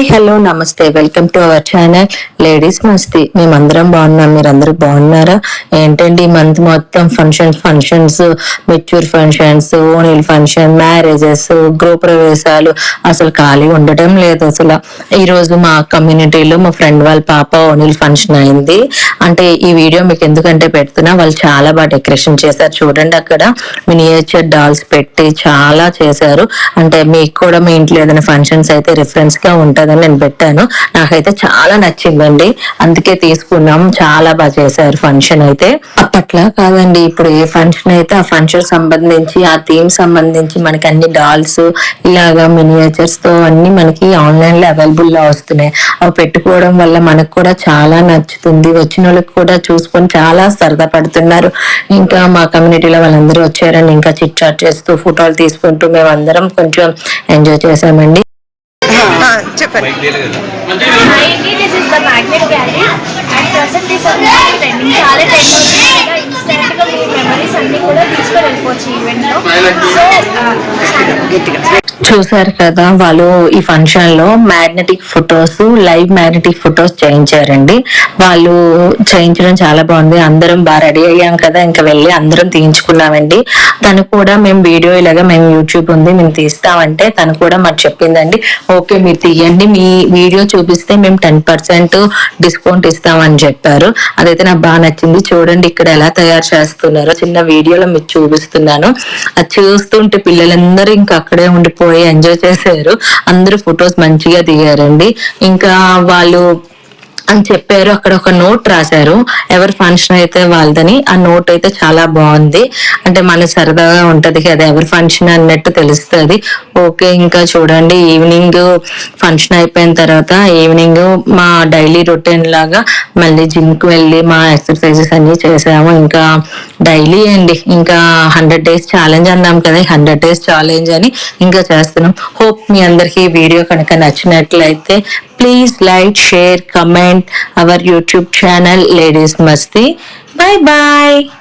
Hello namaste, welcome to our channel ladies Masti. మేమందరం బాగున్నాం, మీరందరూ బాగున్నారా? ఏంటండి ఈ మంత్ మొత్తం ఫంక్షన్స్, మెచ్యూర్ ఫంక్షన్స్, ఓనీల్ ఫంక్షన్, మ్యారేజెస్, గృహప్రవేశాలు, అసలు ఖాళీ ఉండటం లేదు అసలు. ఈ రోజు మా కమ్యూనిటీలో మా ఫ్రెండ్ వాళ్ళ పాప ఓనీల్ ఫంక్షన్ అయింది. అంటే ఈ వీడియో మీకు ఎందుకంటే పెడుతున్నా, వాళ్ళు చాలా బాగా డెకరేషన్ చేశారు. చూడండి, అక్కడ మినియేచర్ డాల్స్ పెట్టి చాలా చేశారు. అంటే మీకు కూడా మీ ఇంట్లో ఏదైనా ఫంక్షన్స్ అయితే రిఫరెన్స్ గా ఉంటది నేను పెట్టాను. నాకైతే చాలా నచ్చిందండి, అందుకే తీసుకున్నాం. చాలా బాగా చేశారు ఫంక్షన్ అయితే. అప్పట్లా కాదండి, ఇప్పుడు ఏ ఫంక్షన్ అయితే ఆ ఫంక్షన్ సంబంధించి ఆ థీమ్ సంబంధించి మనకి అన్ని డాల్స్ ఇలాగా మినియేచర్స్ తో అన్ని మనకి ఆన్లైన్ లో అవైలబుల్ లో వస్తున్నాయి. అవి పెట్టుకోవడం వల్ల మనకు కూడా చాలా నచ్చుతుంది. వచ్చిన వాళ్ళకి కూడా చూసుకొని చాలా సరదా పడుతున్నారు. ఇంకా మా కమ్యూనిటీలో వాళ్ళందరూ వచ్చారని ఇంకా చిట్ చాట్ చేస్తూ ఫోటోలు తీసుకుంటూ మేమందరం కొంచెం ఎంజాయ్ చేసామండి. చెప్పండి. చూసారు కదా, వాళ్ళు ఈ ఫంక్షన్ లో magnetic photos, live magnetic photos చేయించారండి. వాళ్ళు చేయించడం చాలా బాగుంది. అందరం బాగా రెడీ అయ్యాం కదా, ఇంకా వెళ్ళి అందరం తీయించుకున్నామండి. తను కూడా మేము వీడియో ఇలాగా మేము యూట్యూబ్ ఉంది మేము తీస్తామంటే తను కూడా మాకు చెప్పిందండి, ఓకే మీరు తీయండి, మీ వీడియో చూపిస్తే మేము 10% డిస్కౌంట్ ఇస్తామని చెప్పారు. అదైతే నాకు బాగా నచ్చింది. చూడండి ఇక్కడ ఎలా తయారు చేస్తున్నారో చిన్న వీడియోలో మీకు చూపిస్తున్నాను. అది చూస్తుంటే పిల్లలందరూ ఇంకా అక్కడే ఉండిపోయి ఎంజాయ్ చేశారు. అందరూ ఫొటోస్ మంచిగా దిగారండి. ఇంకా వాళ్ళు అని చెప్పారు, అక్కడ ఒక నోట్ రాశారు, ఎవరి ఫంక్షన్ అయితే వాళ్ళదని. ఆ నోట్ అయితే చాలా బాగుంది. అంటే మన సరదాగా ఉంటది కదా, ఎవరి ఫంక్షన్ అన్నట్టు తెలుస్తుంది. ఓకే, ఇంకా చూడండి ఈవినింగ్ ఫంక్షన్ అయిపోయిన తర్వాత ఈవినింగ్ మా డైలీ రొటీన్ లాగా మళ్ళీ జిమ్ కి వెళ్ళి మా ఎక్సర్సైజెస్ అన్ని చేసాము. ఇంకా డైలీ అండి, ఇంకా 100 days ఛాలెంజ్ అన్నాం కదా, 100 days ఛాలెంజ్ అని ఇంకా చేస్తున్నాం. హోప్ మీ అందరికీ ఈ వీడియో కనుక నచ్చినట్లయితే please like, share, comment our YouTube channel Ladies Masti. Bye bye.